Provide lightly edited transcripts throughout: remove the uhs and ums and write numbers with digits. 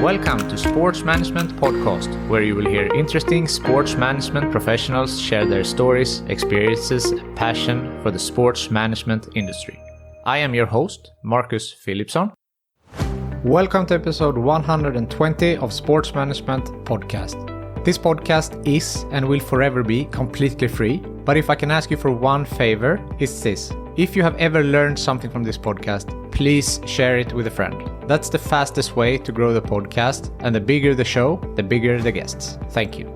Welcome to Sports Management Podcast, where you will hear interesting sports management professionals share their stories, experiences, and passion for the sports management industry. I am your host, Marcus Philipsson. Welcome to episode 120 of Sports Management Podcast. This podcast is and will forever be completely free, but if I can ask you for one favor, it's this. If you have ever learned something from this podcast, please share it with a friend. That's the fastest way to grow the podcast, and the bigger the show, the bigger the guests. Thank you.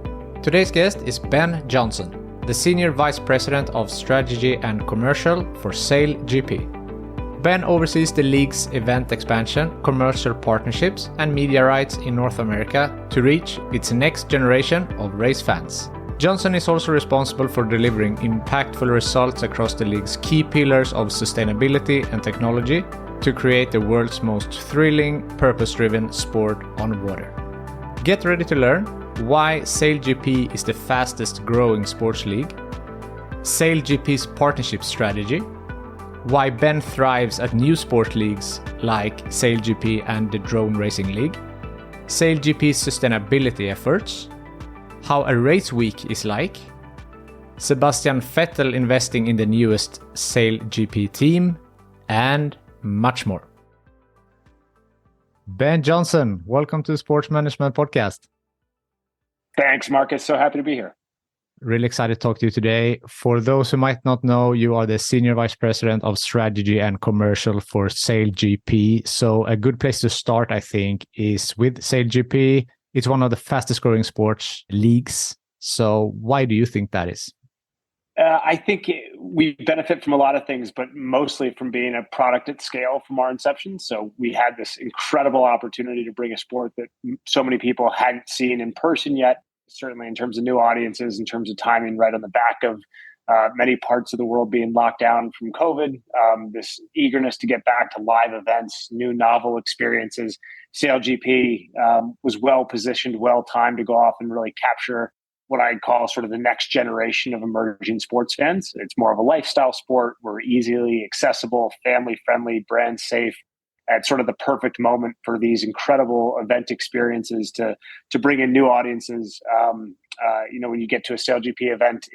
Today's guest is Ben Johnson, the Senior Vice President of Strategy and Commercial for SailGP. Ben oversees the league's event expansion, commercial partnerships, and media rights in North America to reach its next generation of race fans. Johnson is also responsible for delivering impactful results across the league's key pillars of sustainability and technology to create the world's most thrilling, purpose-driven sport on water. Get ready to learn why SailGP is the fastest growing sports league, SailGP's partnership strategy, why Ben thrives at new sport leagues like SailGP and the Drone Racing League, SailGP's sustainability efforts, how a race week is like, Sebastian Vettel investing in the newest SailGP team, and much more. Ben Johnson, welcome to the Sports Management Podcast. Thanks, Marcus. So happy to be here. Really excited to talk to you today. For those who might not know, you are the Senior Vice President of Strategy and Commercial for SailGP. So a good place to start, I think, is with SailGP. It's one of the fastest growing sports leagues. So why do you think that is? I think we benefit from a lot of things, but mostly from being a product at scale from our inception. So we had this incredible opportunity to bring a sport that so many people hadn't seen in person yet, certainly in terms of new audiences, in terms of timing, right on the back of many parts of the world being locked down from COVID, this eagerness to get back to live events, new novel experiences. SailGP was well positioned, well timed to go off and really capture what I'd call sort of the next generation of emerging sports fans. It's more of a lifestyle sport. We're easily accessible, family friendly, brand safe, at sort of the perfect moment for these incredible event experiences to bring in new audiences. When you get to a SailGP event,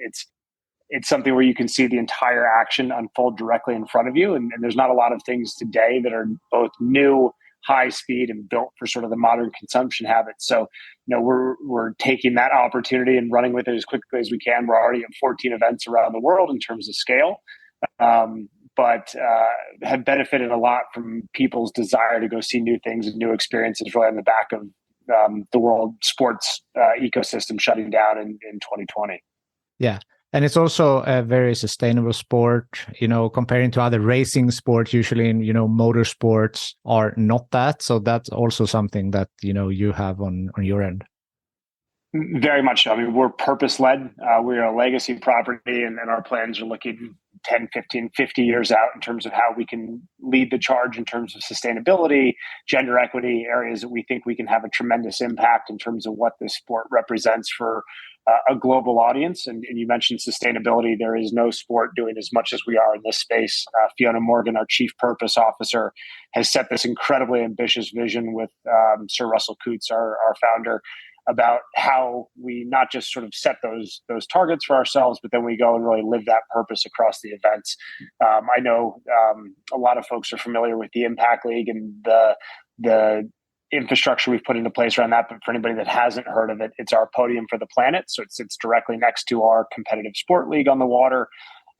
it's something where you can see the entire action unfold directly in front of you. And there's not a lot of things today that are both new, high speed, and built for sort of the modern consumption habits. So, we're taking that opportunity and running with it as quickly as we can. We're already at 14 events around the world in terms of scale, but have benefited a lot from people's desire to go see new things and new experiences really on the back of the world sports ecosystem shutting down in 2020. Yeah. And it's also a very sustainable sport, comparing to other racing sports, usually in, motorsports are not that. So that's also something that, you have on your end. Very much so. I mean, we're purpose-led. We're a legacy property, and our plans are looking 10, 15, 50 years out in terms of how we can lead the charge in terms of sustainability, gender equity, areas that we think we can have a tremendous impact in terms of what this sport represents for a global audience. And you mentioned sustainability. There is no sport doing as much as we are in this space. Fiona Morgan, our Chief Purpose Officer, has set this incredibly ambitious vision with Sir Russell Coutts, our founder, about how we not just sort of set those targets for ourselves, but then we go and really live that purpose across the events. I know a lot of folks are familiar with the Impact League and the infrastructure we've put into place around that. But for anybody that hasn't heard of it, it's our podium for the planet. So it sits directly next to our competitive sport league on the water.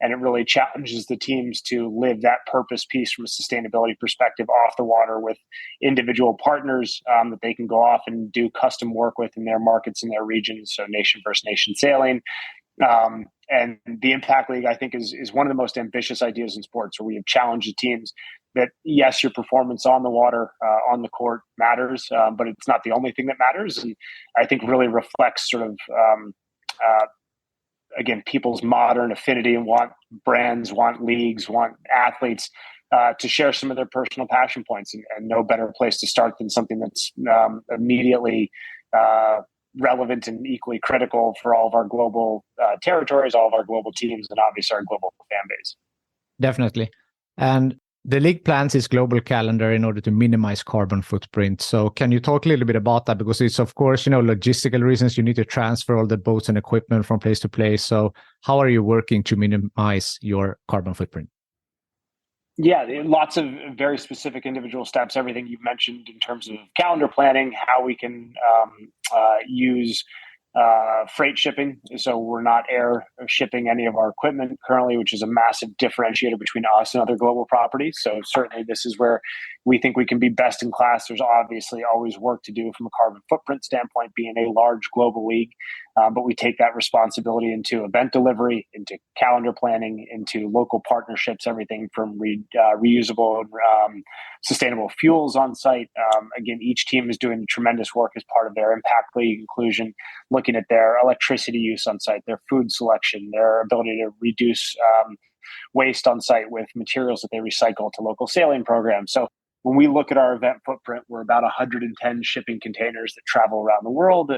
And it really challenges the teams to live that purpose piece from a sustainability perspective off the water with individual partners that they can go off and do custom work with in their markets, in their regions. So nation versus nation sailing. And the Impact League, I think, is one of the most ambitious ideas in sports, where we have challenged the teams that, yes, your performance on the water, on the court matters, but it's not the only thing that matters. And I think really reflects sort of, again, people's modern affinity and want brands, want leagues, want athletes to share some of their personal passion points. And no better place to start than something that's immediately relevant and equally critical for all of our global territories, all of our global teams, and obviously our global fan base. Definitely. And The league plans its global calendar in order to minimize carbon footprint. So can you talk a little bit about that? Because it's, of course, logistical reasons. You need to transfer all the boats and equipment from place to place. So how are you working to minimize your carbon footprint? Yeah, lots of very specific individual steps. Everything you've mentioned in terms of calendar planning, how we can use freight shipping. So we're not air shipping any of our equipment currently, which is a massive differentiator between us and other global properties. So certainly this is where we think we can be best in class. There's obviously always work to do from a carbon footprint standpoint, being a large global league. But we take that responsibility into event delivery, into calendar planning, into local partnerships, everything from reusable and sustainable fuels on site. Again, each team is doing tremendous work as part of their Impact League inclusion, looking at their electricity use on site, their food selection, their ability to reduce waste on site with materials that they recycle to local sailing programs. So when we look at our event footprint, we're about 110 shipping containers that travel around the world.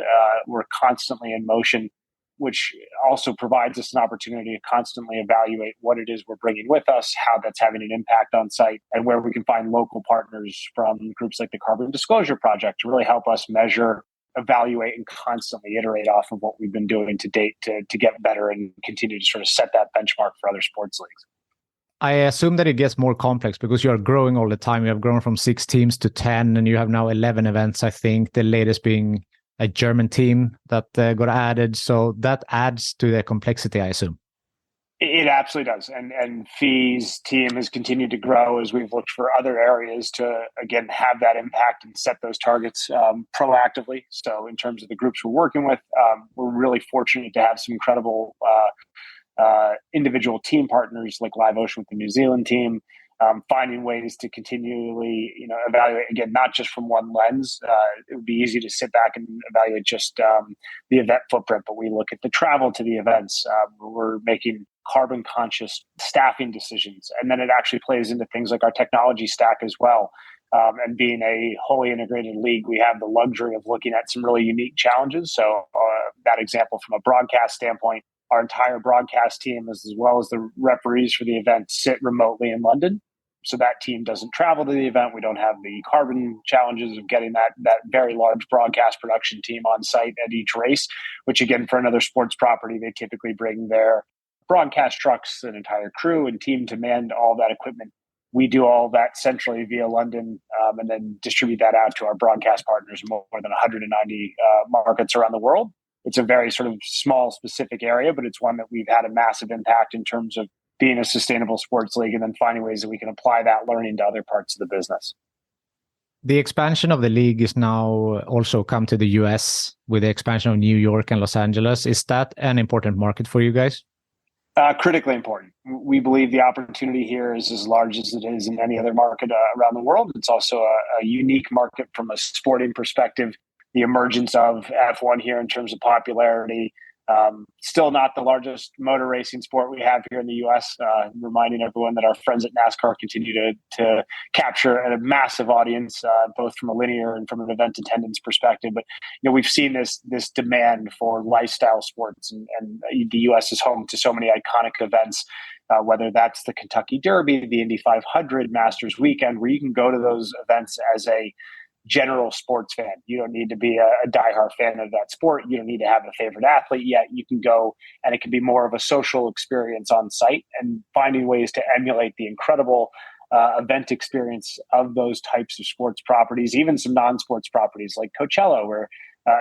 We're constantly in motion, which also provides us an opportunity to constantly evaluate what it is we're bringing with us, how that's having an impact on site, and where we can find local partners from groups like the Carbon Disclosure Project to really help us measure, evaluate, and constantly iterate off of what we've been doing to date to get better and continue to sort of set that benchmark for other sports leagues. I assume that it gets more complex because you are growing all the time. You have grown from 6 teams to 10, and you have now 11 events, I think, the latest being a German team that got added. So that adds to the complexity, I assume. It absolutely does. And FEE's team has continued to grow as we've looked for other areas to, again, have that impact and set those targets proactively. So in terms of the groups we're working with, we're really fortunate to have some incredible individual team partners like Live Ocean with the New Zealand team, finding ways to continually, evaluate, again, not just from one lens. It would be easy to sit back and evaluate just the event footprint, but we look at the travel to the events. We're making carbon conscious staffing decisions. And then it actually plays into things like our technology stack as well. And being a wholly integrated league, we have the luxury of looking at some really unique challenges. So that example from a broadcast standpoint, our entire broadcast team, as well as the referees for the event, sit remotely in London. So that team doesn't travel to the event. We don't have the carbon challenges of getting that very large broadcast production team on site at each race, which again, for another sports property, they typically bring their broadcast trucks, an entire crew and team to man all that equipment. We do all that centrally via London and then distribute that out to our broadcast partners in more than 190 markets around the world. It's a very sort of small, specific area, but it's one that we've had a massive impact in terms of being a sustainable sports league and then finding ways that we can apply that learning to other parts of the business. The expansion of the league is now also come to the US with the expansion of New York and Los Angeles. Is that an important market for you guys? Critically important. We believe the opportunity here is as large as it is in any other market around the world. It's also a unique market from a sporting perspective. The emergence of F1 here in terms of popularity, still not the largest motor racing sport we have here in the US, reminding everyone that our friends at NASCAR continue to capture a massive audience, both from a linear and from an event attendance perspective. But we've seen this demand for lifestyle sports, and the US is home to so many iconic events, whether that's the Kentucky Derby, the Indy 500, Masters Weekend, where you can go to those events as a general sports fan. You don't need to be a diehard fan of that sport. You don't need to have a favorite athlete yet. You can go, and it can be more of a social experience on site, and finding ways to emulate the incredible event experience of those types of sports properties, even some non-sports properties like Coachella, where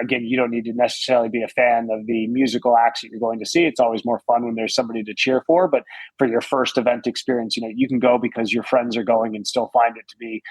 again, you don't need to necessarily be a fan of the musical acts that you're going to see. It's always more fun when there's somebody to cheer for. But for your first event experience, you can go because your friends are going and still find it to be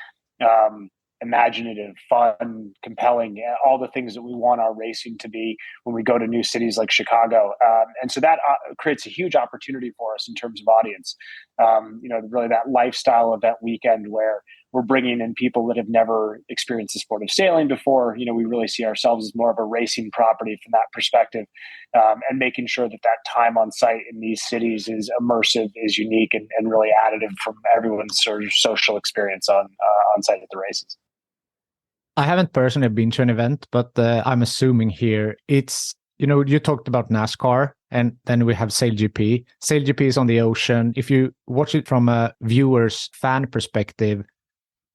imaginative, fun, compelling, all the things that we want our racing to be when we go to new cities like Chicago. And so that creates a huge opportunity for us in terms of audience. Really that lifestyle event weekend where we're bringing in people that have never experienced the sport of sailing before. We really see ourselves as more of a racing property from that perspective, and making sure that time on site in these cities is immersive, is unique, and really additive from everyone's sort of social experience on site at the races. I haven't personally been to an event, but I'm assuming here it's, you talked about NASCAR and then we have SailGP. SailGP is on the ocean. If you watch it from a viewer's fan perspective,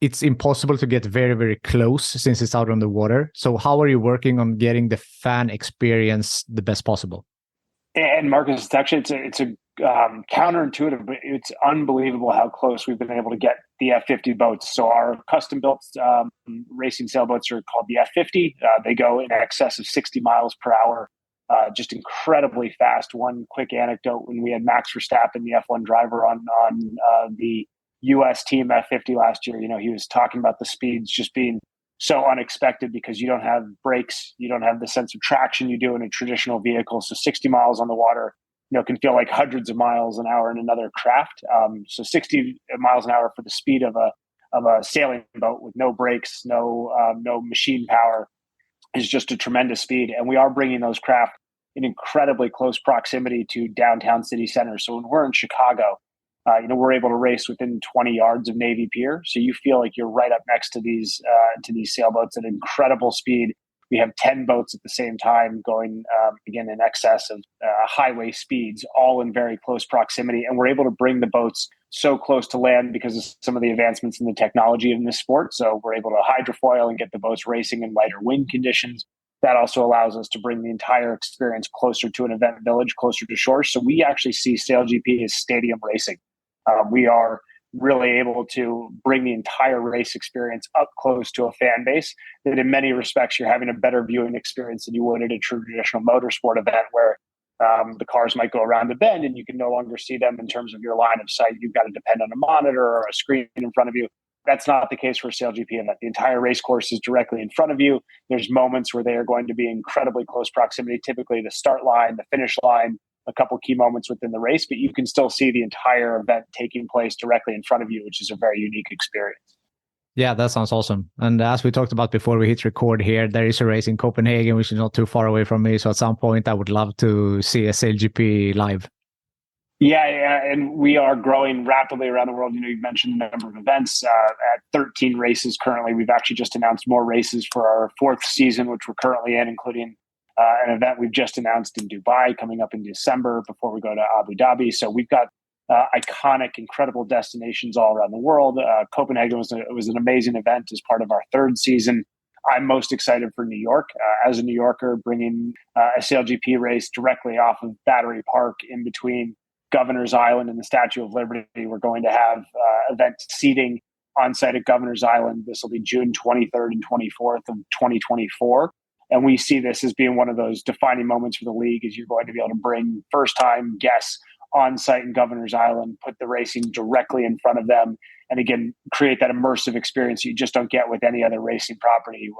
it's impossible to get very, very close since it's out on the water. So how are you working on getting the fan experience the best possible? And Marcus, it's a counterintuitive, but it's unbelievable how close we've been able to get the F50 boats. So our custom-built racing sailboats are called the F50. They go in excess of 60 miles per hour, just incredibly fast. One quick anecdote: when we had Max Verstappen, the F1 driver, on the U.S. team F50 last year, he was talking about the speeds just being so unexpected because you don't have brakes, you don't have the sense of traction you do in a traditional vehicle. So 60 miles on the water, can feel like hundreds of miles an hour in another craft. So 60 miles an hour for the speed of a sailing boat with no brakes, no machine power is just a tremendous speed. And we are bringing those craft in incredibly close proximity to downtown city center. So when we're in Chicago, we're able to race within 20 yards of Navy Pier. So you feel like you're right up next to these sailboats at incredible speed. We have 10 boats at the same time going, again, in excess of highway speeds, all in very close proximity. And we're able to bring the boats so close to land because of some of the advancements in the technology in this sport. So we're able to hydrofoil and get the boats racing in lighter wind conditions. That also allows us to bring the entire experience closer to an event village, closer to shore. So we actually see SailGP as stadium racing. We are really able to bring the entire race experience up close to a fan base that in many respects you're having a better viewing experience than you would at a traditional motorsport event where the cars might go around the bend and you can no longer see them in terms of your line of sight. You've got to depend on a monitor or a screen in front of you. That's not the case for a SailGP event. The entire race course is directly in front of you. There's moments where they are going to be incredibly close proximity, typically the start line, the finish line, a couple key moments within the race, but you can still see the entire event taking place directly in front of you, which is a very unique experience. Yeah, that sounds awesome. And as we talked about before we hit record here, there is a race in Copenhagen, which is not too far away from me. So at some point, I would love to see a SailGP live. Yeah, and we are growing rapidly around the world. You mentioned the number of events at 13 races currently. We've actually just announced more races for our fourth season, which we're currently in, including an event we've just announced in Dubai coming up in December before we go to Abu Dhabi. So we've got iconic, incredible destinations all around the world. Copenhagen was an amazing event as part of our third season. I'm most excited for New York. As a New Yorker, bringing a SailGP race directly off of Battery Park in between Governor's Island and the Statue of Liberty. We're going to have event seating on site at Governor's Island. This will be June 23rd and 24th of 2024. And we see this as being one of those defining moments for the league, as you're going to be able to bring first-time guests on site in Governor's Island, put the racing directly in front of them, and again, create that immersive experience you just don't get with any other racing property,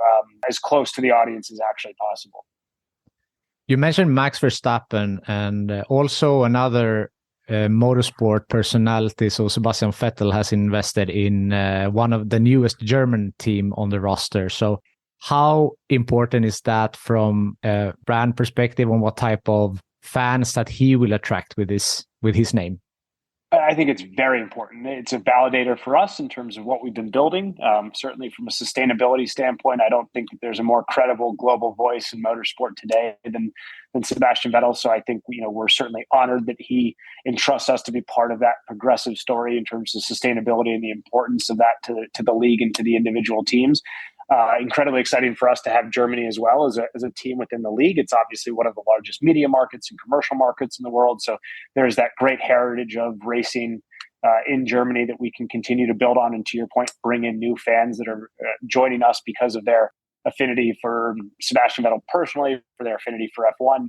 as close to the audience as actually possible. You mentioned Max Verstappen and also another motorsport personality. So Sebastian Vettel has invested in one of the newest German team on the roster. So how important is that from a brand perspective on what type of fans that he will attract with his name? I think it's very important. It's a validator for us in terms of what we've been building. Certainly from a sustainability standpoint, I don't think that there's a more credible global voice in motorsport today than Sebastian Vettel. So I think we're certainly honored that he entrusts us to be part of that progressive story in terms of sustainability and the importance of that to the league and to the individual teams. Incredibly exciting for us to have Germany as well as a team within the league. It's obviously one of the largest media markets and commercial markets in the world. So there's that great heritage of racing in Germany that we can continue to build on. And to your point, bring in new fans that are joining us because of their affinity for Sebastian Vettel personally, for their affinity for F1.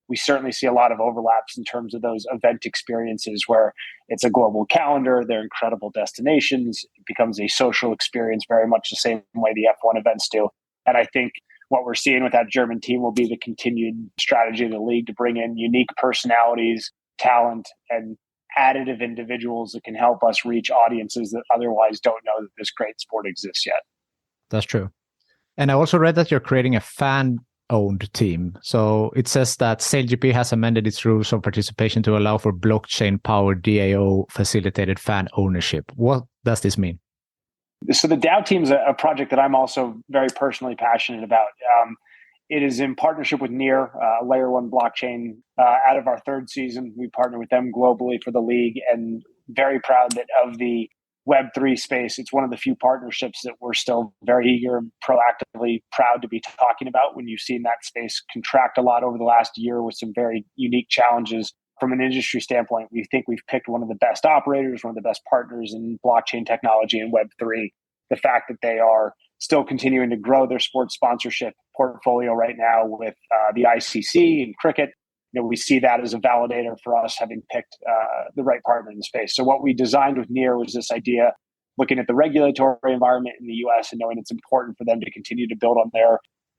We certainly see a lot of overlaps in terms of those event experiences where it's a global calendar, they're incredible destinations, it becomes a social experience very much the same way the F1 events do. And I think what we're seeing with that German team will be the continued strategy of the league to bring in unique personalities, talent, and additive individuals that can help us reach audiences that otherwise don't know that this great sport exists yet. That's true. And I also read that you're creating a fan-owned team. So it says that SailGP has amended its rules of participation to allow for blockchain-powered DAO-facilitated fan ownership. What does this mean? So the DAO team is a project that I'm also very personally passionate about. It is in partnership with Near, Layer 1 blockchain. Out of our third season, we partner with them globally for the league, and very proud that of the Web3 space, it's one of the few partnerships that we're still very eager and proactively proud to be talking about. When you've seen that space contract a lot over the last year with some very unique challenges from an industry standpoint, we think we've picked one of the best operators, one of the best partners in blockchain technology and Web3. The fact that they are still continuing to grow their sports sponsorship portfolio right now with the ICC and cricket, we see that as a validator for us having picked the right partner in the space. So what we designed with Near was this idea, looking at the regulatory environment in the US and knowing it's important for them to continue to build on their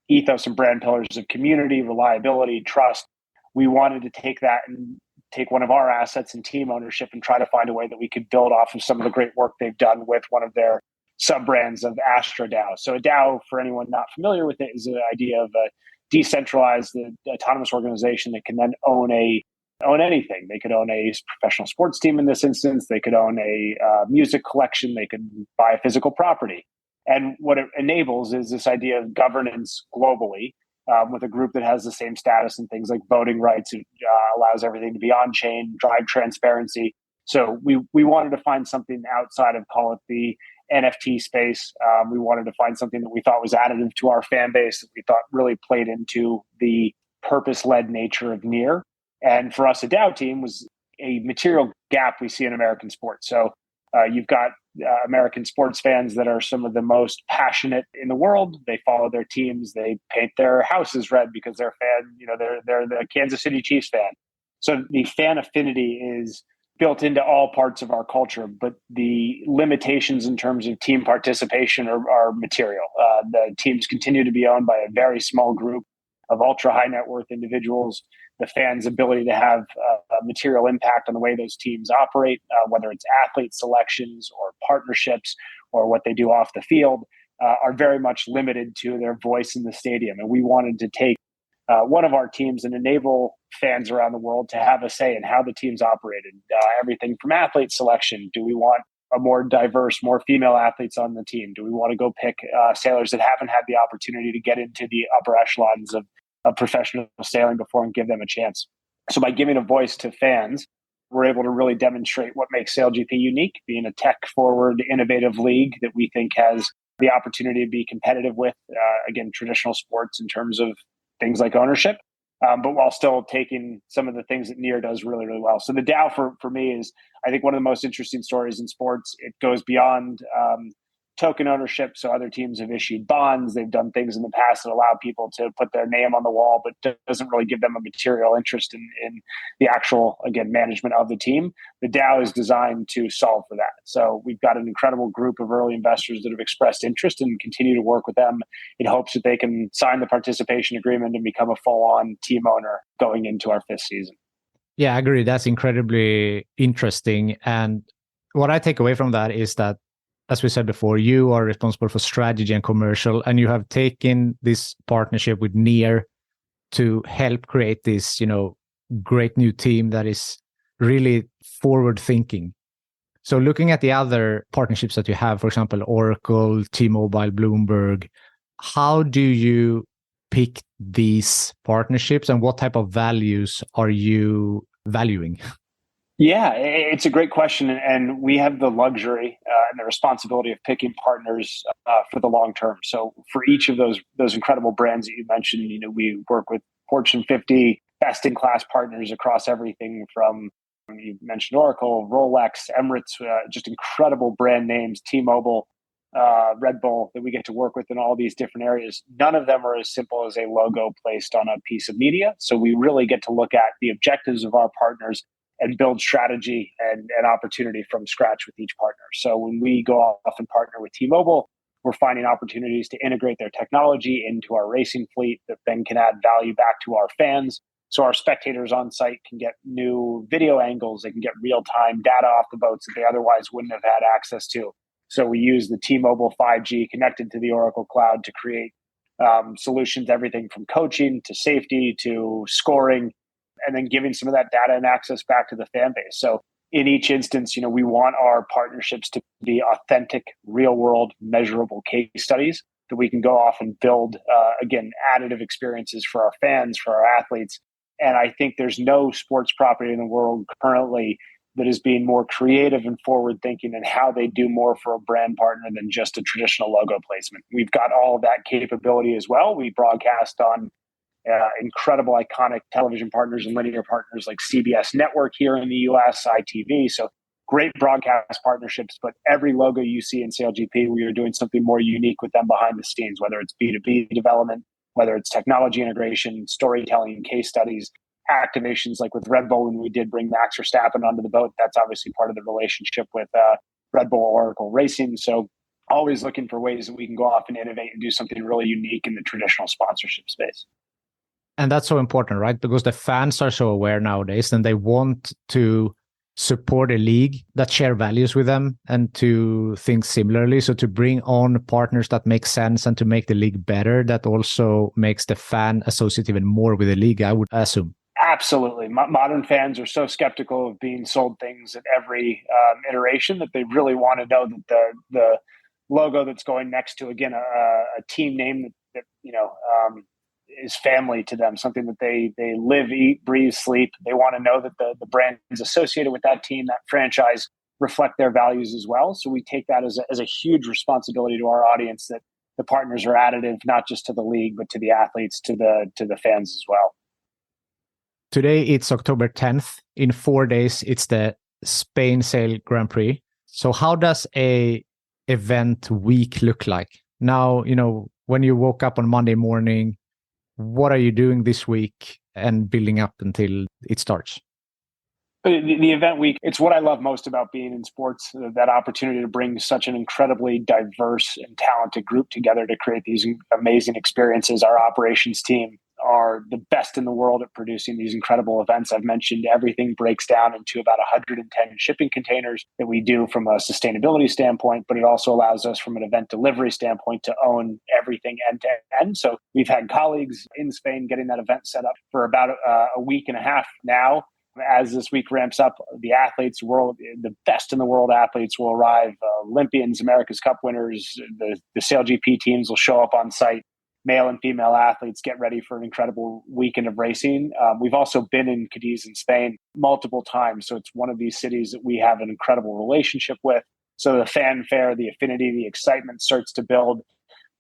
ethos and brand pillars of community, reliability, trust. We wanted to take that and take one of our assets and team ownership and try to find a way that we could build off of some of the great work they've done with one of their sub-brands of Astra DAO. So a DAO, for anyone not familiar with it, is an idea of a decentralized, autonomous organization that can then own anything. They could own a professional sports team in this instance. They could own a music collection. They could buy a physical property. And what it enables is this idea of governance globally with a group that has the same status and things like voting rights. It allows everything to be on-chain, drive transparency. So we wanted to find something outside of, call it, the NFT space. We wanted to find something that we thought was additive to our fan base, that we thought really played into the purpose-led nature of Near. And for us, a DAO team was a material gap we see in American sports. So you've got American sports fans that are some of the most passionate in the world. They follow their teams. They paint their houses red because they're they're the Kansas City Chiefs fan. So the fan affinity is built into all parts of our culture, but the limitations in terms of team participation are material. The teams continue to be owned by a very small group of ultra high net worth individuals. The fans' ability to have a material impact on the way those teams operate, whether it's athlete selections or partnerships or what they do off the field, are very much limited to their voice in the stadium. And we wanted to take one of our teams and enable fans around the world to have a say in how the team's operated. Everything from athlete selection. Do we want a more diverse, more female athletes on the team? Do we want to go pick sailors that haven't had the opportunity to get into the upper echelons of professional sailing before and give them a chance? So by giving a voice to fans, we're able to really demonstrate what makes SailGP unique, being a tech-forward, innovative league that we think has the opportunity to be competitive with, again, traditional sports in terms of things like ownership, but while still taking some of the things that Near does really, really well. So the DAO for me is, I think, one of the most interesting stories in sports. It goes beyond token ownership. So other teams have issued bonds. They've done things in the past that allow people to put their name on the wall, but doesn't really give them a material interest in the actual, again, management of the team. The DAO is designed to solve for that. So we've got an incredible group of early investors that have expressed interest and continue to work with them in hopes that they can sign the participation agreement and become a full-on team owner going into our fifth season. Yeah, I agree. That's incredibly interesting. And what I take away from that is that, as we said before, you are responsible for strategy and commercial, and you have taken this partnership with Near to help create this, great new team that is really forward thinking. So looking at the other partnerships that you have, for example, Oracle, T-Mobile, Bloomberg, how do you pick these partnerships and what type of values are you valuing? Yeah, it's a great question. And we have the luxury and the responsibility of picking partners for the long term. So for each of those incredible brands that you mentioned, we work with Fortune 50 best-in-class partners across everything from, you mentioned Oracle, Rolex, Emirates, just incredible brand names, T-Mobile, Red Bull, that we get to work with in all these different areas. None of them are as simple as a logo placed on a piece of media. So we really get to look at the objectives of our partners and build strategy and opportunity from scratch with each partner. So when we go off and partner with T-Mobile, we're finding opportunities to integrate their technology into our racing fleet that then can add value back to our fans. So our spectators on site can get new video angles. They can get real-time data off the boats that they otherwise wouldn't have had access to. So we use the T-Mobile 5G connected to the Oracle Cloud to create solutions, everything from coaching to safety to scoring, and then giving some of that data and access back to the fan base. So in each instance, we want our partnerships to be authentic, real world, measurable case studies that we can go off and build, again, additive experiences for our fans, for our athletes. And I think there's no sports property in the world currently that is being more creative and forward thinking in how they do more for a brand partner than just a traditional logo placement. We've got all of that capability as well. We broadcast on incredible, iconic television partners and linear partners like CBS Network here in the US, ITV. So great broadcast partnerships, but every logo you see in SailGP, we are doing something more unique with them behind the scenes, whether it's B2B development, whether it's technology integration, storytelling, case studies, activations like with Red Bull when we did bring Max Verstappen onto the boat. That's obviously part of the relationship with Red Bull Oracle Racing. So always looking for ways that we can go off and innovate and do something really unique in the traditional sponsorship space. And that's so important, right? Because the fans are so aware nowadays and they want to support a league that share values with them and to think similarly. So to bring on partners that make sense and to make the league better, that also makes the fan associate even more with the league, I would assume. Absolutely. Modern fans are so skeptical of being sold things at every iteration that they really want to know that the logo that's going next to, again, a team name that is family to them, something that they live, eat, breathe, sleep. They want to know that the brand is associated with that team, that franchise, reflect their values as well. So we take that as a huge responsibility to our audience, that the partners are additive, not just to the league, but to the athletes, to the fans as well. Today, it's October 10th. In 4 days, it's the Spain Sail Grand Prix. So how does a event week look like? Now, when you woke up on Monday morning, what are you doing this week and building up until it starts? The event week, it's what I love most about being in sports, that opportunity to bring such an incredibly diverse and talented group together to create these amazing experiences. Our operations team are the best in the world at producing these incredible events. I've mentioned everything breaks down into about 110 shipping containers that we do from a sustainability standpoint, but it also allows us from an event delivery standpoint to own everything end to end. So we've had colleagues in Spain getting that event set up for about a week and a half now. As this week ramps up, the the best in the world athletes will arrive. Olympians, America's Cup winners, the SailGP teams will show up on site. Male and female athletes get ready for an incredible weekend of racing. We've also been in Cadiz in Spain multiple times. So it's one of these cities that we have an incredible relationship with. So the fanfare, the affinity, the excitement starts to build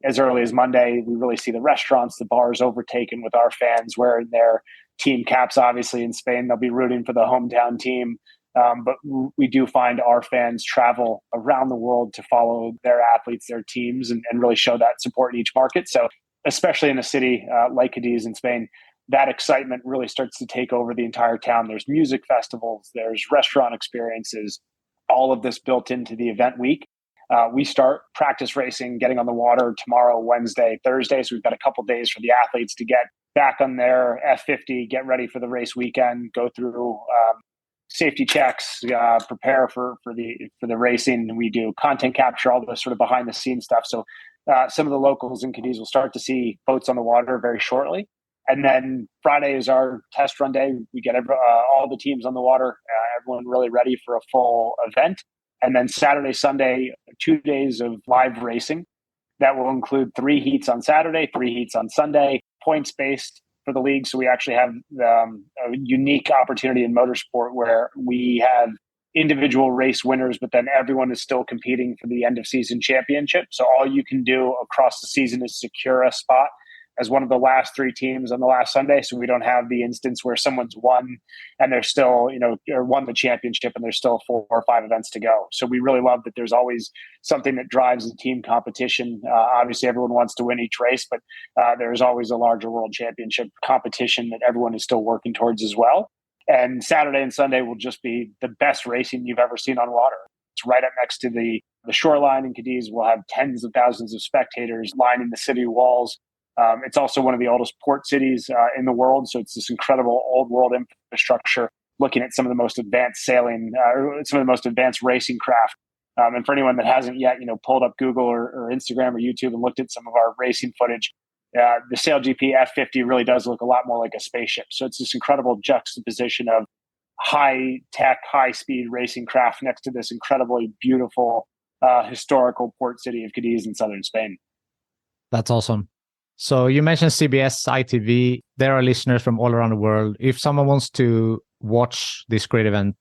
as early as Monday. We really see the restaurants, the bars overtaken with our fans wearing their team caps. Obviously in Spain, they'll be rooting for the hometown team. But we do find our fans travel around the world to follow their athletes, their teams, and really show that support in each market. So especially in a city like Cadiz in Spain, that excitement really starts to take over the entire town. There's music festivals, there's restaurant experiences, all of this built into the event week. We start practice racing, getting on the water tomorrow, Wednesday, Thursday. So we've got a couple days for the athletes to get back on their F50, get ready for the race weekend, go through safety checks, prepare for the racing. We do content capture, all the sort of behind the scenes stuff. So some of the locals in Cadiz will start to see boats on the water very shortly. And then Friday is our test run day. We get all the teams on the water, everyone really ready for a full event. And then Saturday, Sunday, 2 days of live racing. That will include 3 heats on Saturday, 3 heats on Sunday, points-based for the league. So we actually have a unique opportunity in motorsport where we have individual race winners, but then everyone is still competing for the end of season championship. So all you can do across the season is secure a spot as one of the last 3 teams on the last Sunday. So we don't have the instance where someone's won and they're still, or won the championship and there's still 4 or 5 events to go. So we really love that there's always something that drives the team competition. Obviously everyone wants to win each race, but there's always a larger world championship competition that everyone is still working towards as well. And Saturday and Sunday will just be the best racing you've ever seen on water. It's right up next to the shoreline in Cadiz. We'll have tens of thousands of spectators lining the city walls. It's also one of the oldest port cities in the world. So it's this incredible old world infrastructure, looking at some of the most advanced sailing, some of the most advanced racing craft. And for anyone that hasn't yet, pulled up Google or Instagram or YouTube and looked at some of our racing footage, the SailGP F50 really does look a lot more like a spaceship. So it's this incredible juxtaposition of high tech, high speed racing craft next to this incredibly beautiful historical port city of Cadiz in southern Spain. That's awesome. So you mentioned CBS, ITV. There are listeners from all around the world. If someone wants to watch this great event,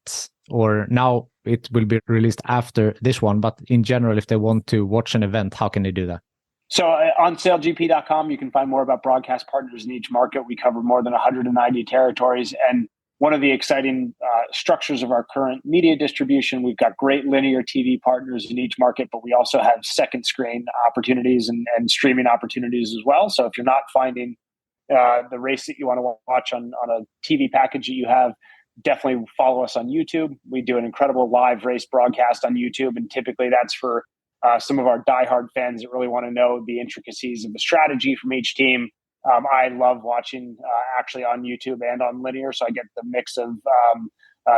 or now it will be released after this one, but in general, if they want to watch an event, how can they do that? So on SailGP.com, you can find more about broadcast partners in each market. We cover more than 190 territories. And one of the exciting structures of our current media distribution, we've got great linear TV partners in each market, but we also have second screen opportunities and streaming opportunities as well. So if you're not finding the race that you want to watch on a TV package that you have, definitely follow us on YouTube. We do an incredible live race broadcast on YouTube, and typically that's for some of our diehard fans that really want to know the intricacies of the strategy from each team. I love watching actually on YouTube and on linear, so I get the mix of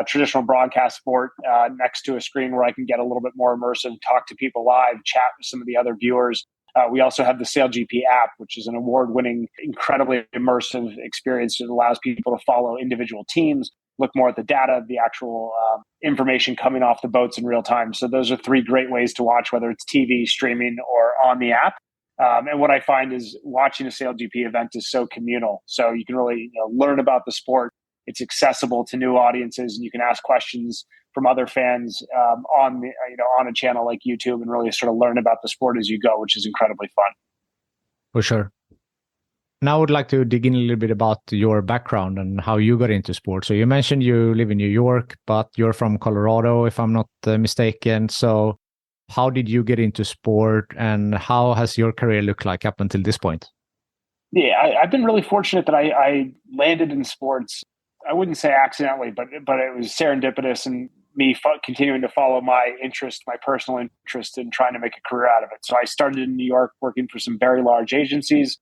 traditional broadcast sport next to a screen where I can get a little bit more immersive, talk to people live, chat with some of the other viewers. We also have the SailGP app, which is an award-winning, incredibly immersive experience that allows people to follow individual teams, look more at the data, the actual information coming off the boats in real time. So those are three great ways to watch, whether it's TV, streaming, or on the app. And what I find is watching a SailGP event is so communal. So you can really learn about the sport. It's accessible to new audiences, and you can ask questions from other fans on a channel like YouTube, and really sort of learn about the sport as you go, which is incredibly fun. For sure. Now I would like to dig in a little bit about your background and how you got into sports. So you mentioned you live in New York, but you're from Colorado, if I'm not mistaken. So how did you get into sport, and how has your career looked like up until this point? Yeah, I've been really fortunate that I landed in sports. I wouldn't say accidentally, but it was serendipitous, and me continuing to follow my interest, my personal interest in trying to make a career out of it. So I started in New York working for some very large agencies,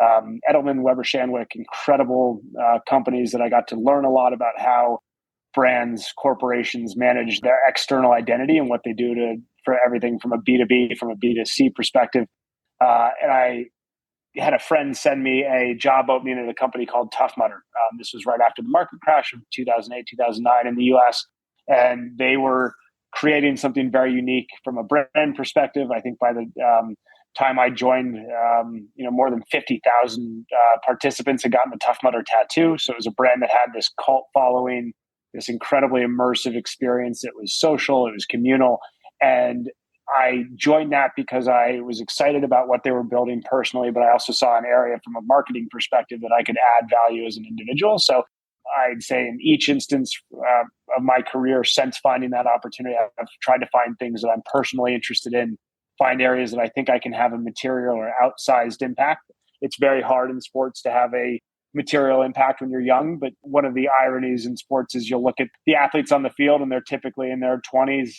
Edelman, Weber Shandwick, incredible companies that I got to learn a lot about how brands, corporations manage their external identity and what they do for everything from a B2B, from a B2C perspective. And I had a friend send me a job opening at a company called Tough Mudder. This was right after the market crash of 2008, 2009 in the US. And they were creating something very unique from a brand perspective. I think by the time I joined, more than 50,000 participants had gotten the Tough Mudder tattoo. So it was a brand that had this cult following, this incredibly immersive experience. It was social, it was communal. And I joined that because I was excited about what they were building personally, but I also saw an area from a marketing perspective that I could add value as an individual. So I'd say in each instance of my career since finding that opportunity, I've tried to find things that I'm personally interested in, find areas that I think I can have a material or outsized impact. It's very hard in sports to have a material impact when you're young, but one of the ironies in sports is you'll look at the athletes on the field and they're typically in their 20s,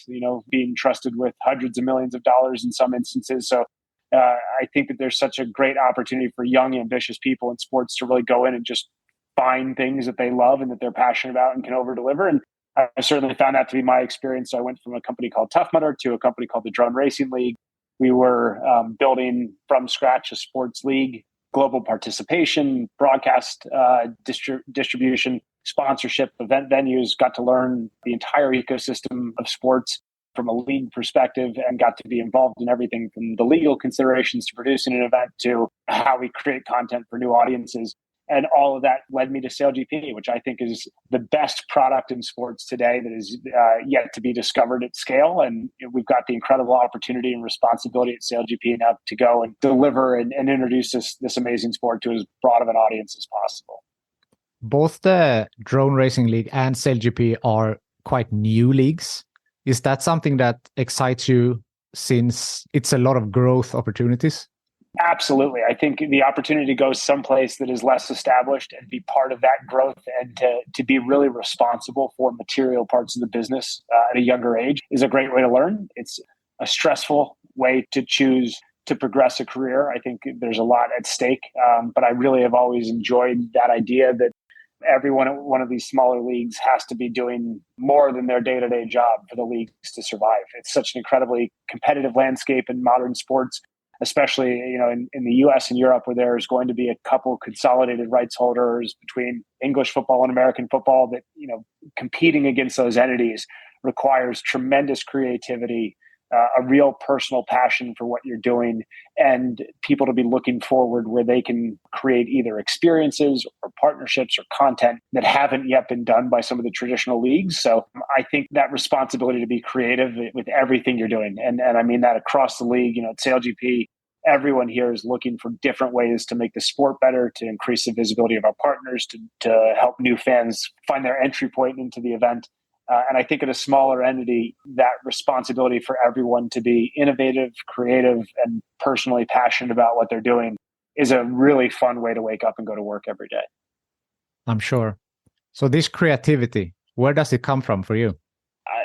being trusted with hundreds of millions of dollars in some instances. So I think that there's such a great opportunity for young, ambitious people in sports to really go in and just find things that they love and that they're passionate about and can over deliver. And I certainly found that to be my experience. So I went from a company called Tough Mudder to a company called the Drone Racing League. We were building from scratch a sports league, global participation, broadcast distribution, sponsorship, event venues, got to learn the entire ecosystem of sports from a league perspective, and got to be involved in everything from the legal considerations to producing an event to how we create content for new audiences. And all of that led me to SailGP, which I think is the best product in sports today that is yet to be discovered at scale. And we've got the incredible opportunity and responsibility at SailGP now to go and deliver and introduce this amazing sport to as broad of an audience as possible. Both the Drone Racing League and SailGP are quite new leagues. Is that something that excites you, since it's a lot of growth opportunities? Absolutely. I think the opportunity to go someplace that is less established and be part of that growth, and to be really responsible for material parts of the business at a younger age is a great way to learn. It's a stressful way to choose to progress a career. I think there's a lot at stake, but I really have always enjoyed that idea that everyone at one of these smaller leagues has to be doing more than their day-to-day job for the leagues to survive. It's such an incredibly competitive landscape in modern sports, especially in the US and Europe, where there's going to be a couple consolidated rights holders between English football and American football, that competing against those entities requires tremendous creativity, a real personal passion for what you're doing, and people to be looking forward where they can create either experiences or partnerships or content that haven't yet been done by some of the traditional leagues. So I think that responsibility to be creative with everything you're doing, and I mean that across the league, at SailGP, everyone here is looking for different ways to make the sport better, to increase the visibility of our partners, to help new fans find their entry point into the event. And I think at a smaller entity, that responsibility for everyone to be innovative, creative, and personally passionate about what they're doing is a really fun way to wake up and go to work every day. I'm sure. So this creativity, where does it come from for you?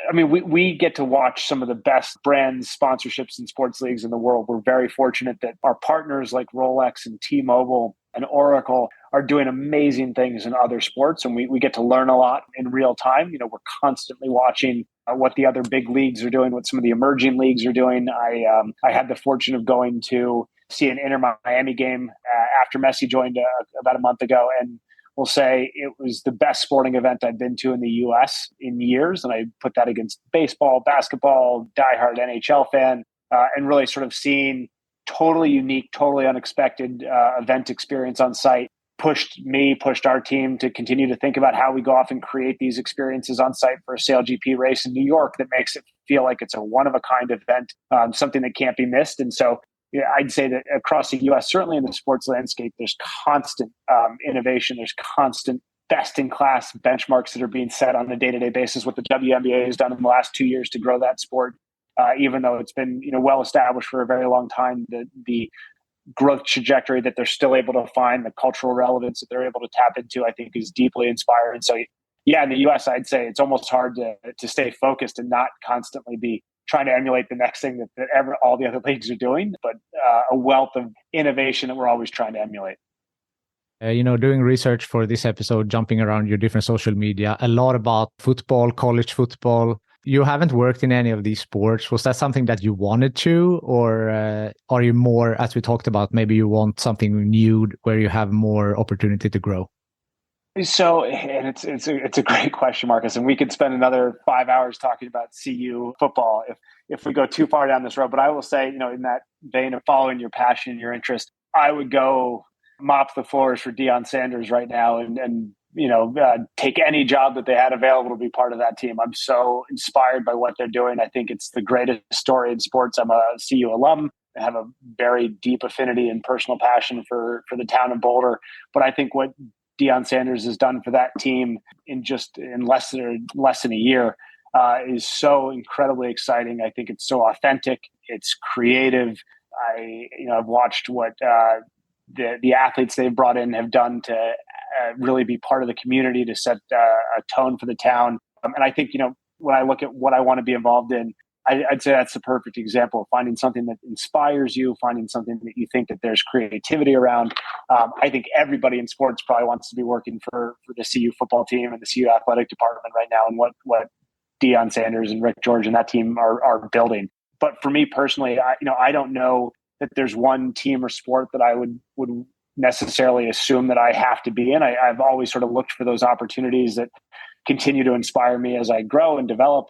I mean, we get to watch some of the best brands, sponsorships, and sports leagues in the world. We're very fortunate that our partners like Rolex and T-Mobile and Oracle are doing amazing things in other sports, and we get to learn a lot in real time. We're constantly watching what the other big leagues are doing, what some of the emerging leagues are doing. I had the fortune of going to see an Inter Miami game after Messi joined about a month ago, and will say it was the best sporting event I've been to in the U.S. in years. And I put that against baseball, basketball, diehard NHL fan, and really sort of seeing totally unique, totally unexpected event experience on site pushed our team to continue to think about how we go off and create these experiences on site for a SailGP race in New York that makes it feel like it's a one-of-a-kind event, something that can't be missed. And so I'd say that across the U.S., certainly in the sports landscape, there's constant innovation. There's constant best-in-class benchmarks that are being set on a day-to-day basis. What the WNBA has done in the last 2 years to grow that sport, even though it's been well established for a very long time, the growth trajectory that they're still able to find, the cultural relevance that they're able to tap into, I think is deeply inspiring. So, yeah, in the U.S., I'd say it's almost hard to stay focused and not constantly be trying to emulate the next thing that all the other leagues are doing, but a wealth of innovation that we're always trying to emulate. Doing research for this episode, jumping around your different social media, a lot about football, college football. You haven't worked in any of these sports. Was that something that you wanted to, or are you more, as we talked about, maybe you want something new where you have more opportunity to grow? So, and it's a great question, Marcus, and we could spend another 5 hours talking about CU football if we go too far down this road. But I will say, in that vein of following your passion and your interest, I would go mop the floors for Deion Sanders right now and take any job that they had available to be part of that team. I'm so inspired by what they're doing. I think it's the greatest story in sports. I'm a CU alum. I have a very deep affinity and personal passion for the town of Boulder. But I think what Deion Sanders has done for that team in less than a year is so incredibly exciting. I think it's so authentic. It's creative. I've watched what the athletes they've brought in have done to really be part of the community, to set a tone for the town. And I think, when I look at what I want to be involved in, I'd say that's the perfect example of finding something that inspires you, finding something that you think that there's creativity around. I think everybody in sports probably wants to be working for the CU football team and the CU athletic department right now, and what Deion Sanders and Rick George and that team are building. But for me personally, I don't know that there's one team or sport that I would necessarily assume that I have to be in. I've always sort of looked for those opportunities that continue to inspire me as I grow and develop.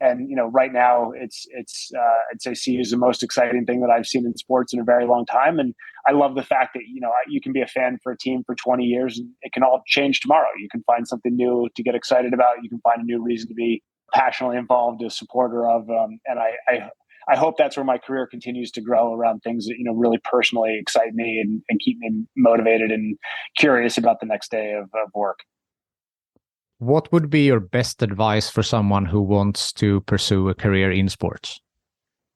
And right now, I'd say CU is the most exciting thing that I've seen in sports in a very long time. And I love the fact that you can be a fan for a team for 20 years, and it can all change tomorrow. You can find something new to get excited about. You can find a new reason to be passionately involved, a supporter of. And I hope that's where my career continues to grow, around things that really personally excite me and keep me motivated and curious about the next day of work. What would be your best advice for someone who wants to pursue a career in sports?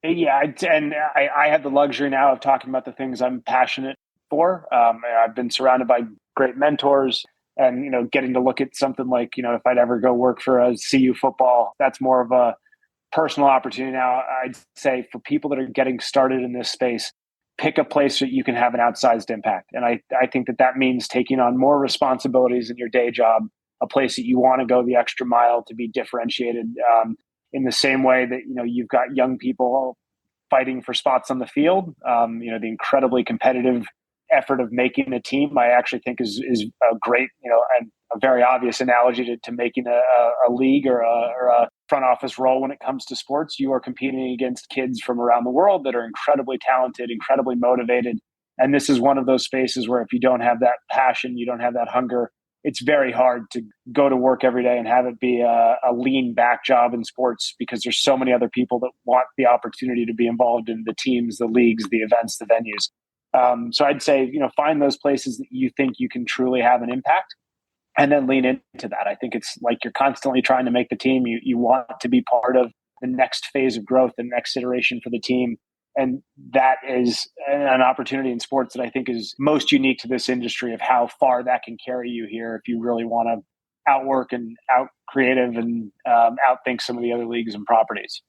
Yeah, I have the luxury now of talking about the things I'm passionate for. I've been surrounded by great mentors, and getting to look at something like if I'd ever go work for a CU football, that's more of a personal opportunity now. I'd say for people that are getting started in this space, pick a place that you can have an outsized impact, and I think that means taking on more responsibilities in your day job. A place that you want to go the extra mile to be differentiated, in the same way that you've got young people fighting for spots on the field. The incredibly competitive effort of making a team, I actually think is a great a very obvious analogy to making a league or a front office role when it comes to sports. You are competing against kids from around the world that are incredibly talented, incredibly motivated. And this is one of those spaces where if you don't have that passion, you don't have that hunger, it's very hard to go to work every day and have it be a lean back job in sports, because there's so many other people that want the opportunity to be involved in the teams, the leagues, the events, the venues. So I'd say, find those places that you think you can truly have an impact and then lean into that. I think it's like you're constantly trying to make the team. You want to be part of the next phase of growth, the next iteration for the team. And that is an opportunity in sports that I think is most unique to this industry, of how far that can carry you here if you really want to outwork and out creative and outthink some of the other leagues and properties.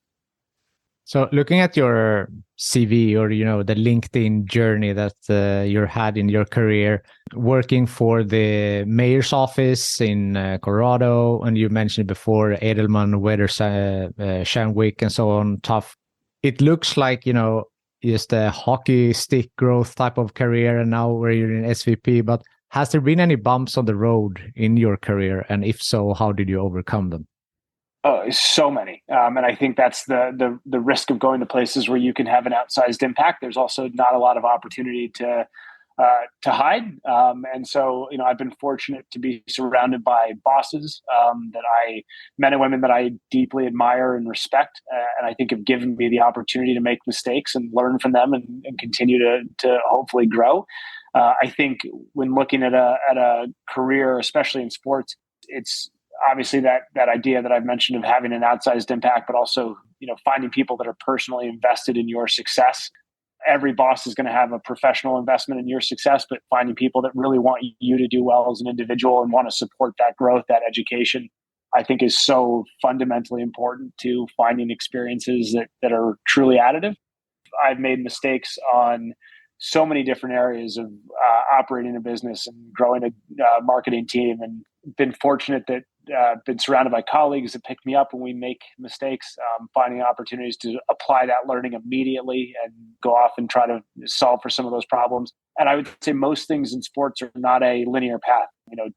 So looking at your CV, or, the LinkedIn journey that you had in your career, working for the mayor's office in Colorado, and you mentioned before Edelman, Weather, Shanwick, and so on, tough. It looks like, just a hockey stick growth type of career, and now where you're in SVP. But has there been any bumps on the road in your career? And if so, how did you overcome them? Oh, so many. And I think that's the risk of going to places where you can have an outsized impact. There's also not a lot of opportunity to hide. And so, I've been fortunate to be surrounded by bosses men and women that I deeply admire and respect. And I think have given me the opportunity to make mistakes and learn from them and continue to hopefully grow. I think when looking at a career, especially in sports, it's obviously that idea that I've mentioned of having an outsized impact, but also, finding people that are personally invested in your success. Every boss is going to have a professional investment in your success, but finding people that really want you to do well as an individual and want to support that growth, that education, I think is so fundamentally important to finding experiences that are truly additive. I've made mistakes on so many different areas of operating a business and growing a marketing team, and been fortunate that been surrounded by colleagues that pick me up when we make mistakes, finding opportunities to apply that learning immediately and go off and try to solve for some of those problems. And I would say most things in sports are not a linear path.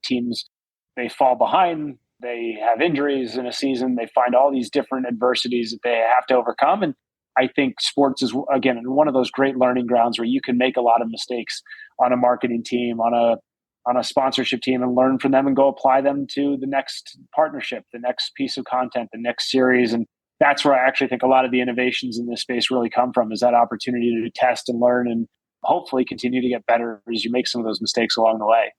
Teams, they fall behind, they have injuries in a season, they find all these different adversities that they have to overcome. And I think sports is, again, one of those great learning grounds where you can make a lot of mistakes on a marketing team, on a sponsorship team, and learn from them and go apply them to the next partnership, the next piece of content, the next series. And that's where I actually think a lot of the innovations in this space really come from, is that opportunity to test and learn and hopefully continue to get better as you make some of those mistakes along the way.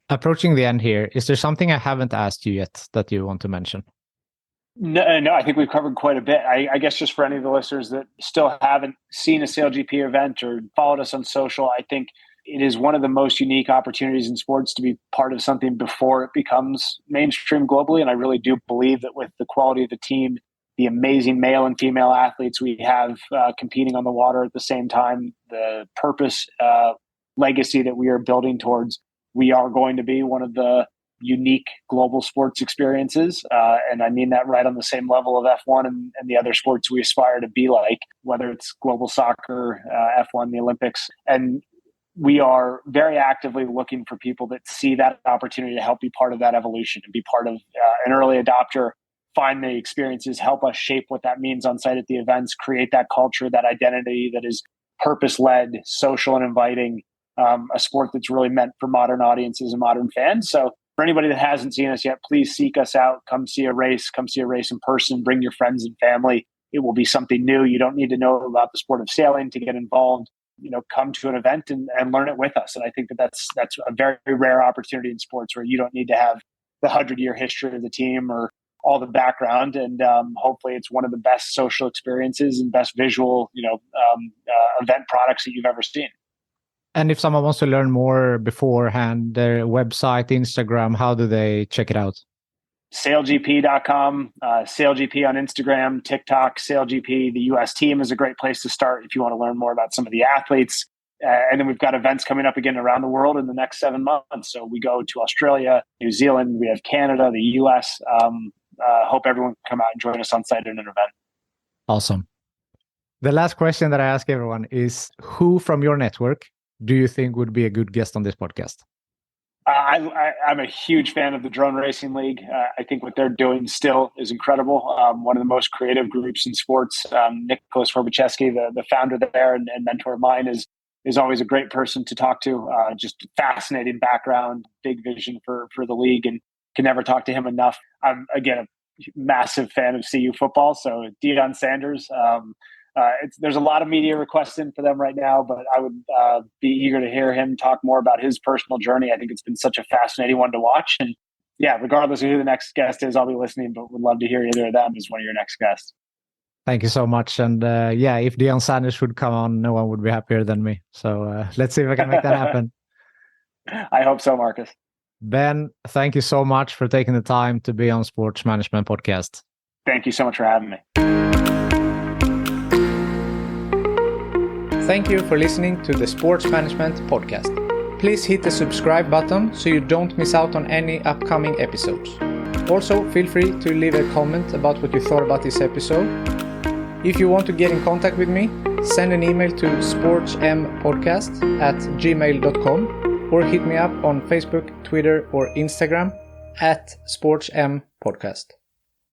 Approaching the end here, is there something I haven't asked you yet that you want to mention? No, I think we've covered quite a bit. I guess just for any of the listeners that still haven't seen a SailGP event or followed us on social, I think it is one of the most unique opportunities in sports to be part of something before it becomes mainstream globally. And I really do believe that with the quality of the team, the amazing male and female athletes we have competing on the water at the same time, the purpose, legacy that we are building towards, we are going to be one of the unique global sports experiences. And I mean that right on the same level of F1 and the other sports we aspire to be like, whether it's global soccer, F1, the Olympics. And we are very actively looking for people that see that opportunity to help be part of that evolution and be part of an early adopter, find the experiences, help us shape what that means on site at the events, create that culture, that identity that is purpose-led, social and inviting, a sport that's really meant for modern audiences and modern fans. So for anybody that hasn't seen us yet, please seek us out. Come see a race in person, bring your friends and family. It will be something new. You don't need to know about the sport of sailing to get involved. Come to an event and learn it with us. And I think that's a very rare opportunity in sports where you don't need to have the 100-year history of the team or all the background. And hopefully it's one of the best social experiences and best visual, event products that you've ever seen. And if someone wants to learn more beforehand, their website, Instagram, how do they check it out? SailGP.com, SailGP on Instagram, TikTok, SailGP. The US team is a great place to start if you want to learn more about some of the athletes. And then we've got events coming up again around the world in the next 7 months. So we go to Australia, New Zealand, we have Canada, the US. Hope everyone can come out and join us on site at an event. Awesome. The last question that I ask everyone is, who from your network do you think would be a good guest on this podcast? I'm a huge fan of the Drone Racing League. I think what they're doing still is incredible. One of the most creative groups in sports. Nicholas Horbacheski, the founder there and mentor of mine, is always a great person to talk to. Just fascinating background, big vision for the league, and can never talk to him enough. I'm, again, a massive fan of CU football. So Deion Sanders, there's a lot of media requests in for them right now, but I would be eager to hear him talk more about his personal journey. I think it's been such a fascinating one to watch. And yeah, regardless of who the next guest is, I'll be listening, but would love to hear either of them as one of your next guests. Thank you so much. And if Deion Sanders would come on, no one would be happier than me. So let's see if I can make that happen. I hope so, Marcus. Ben, thank you so much for taking the time to be on Sports Management Podcast. Thank you so much for having me. Thank you for listening to the Sports Management Podcast. Please hit the subscribe button so you don't miss out on any upcoming episodes. Also, feel free to leave a comment about what you thought about this episode. If you want to get in contact with me, send an email to sportsmpodcast@gmail.com or hit me up on Facebook, Twitter, or Instagram @sportmpodcast.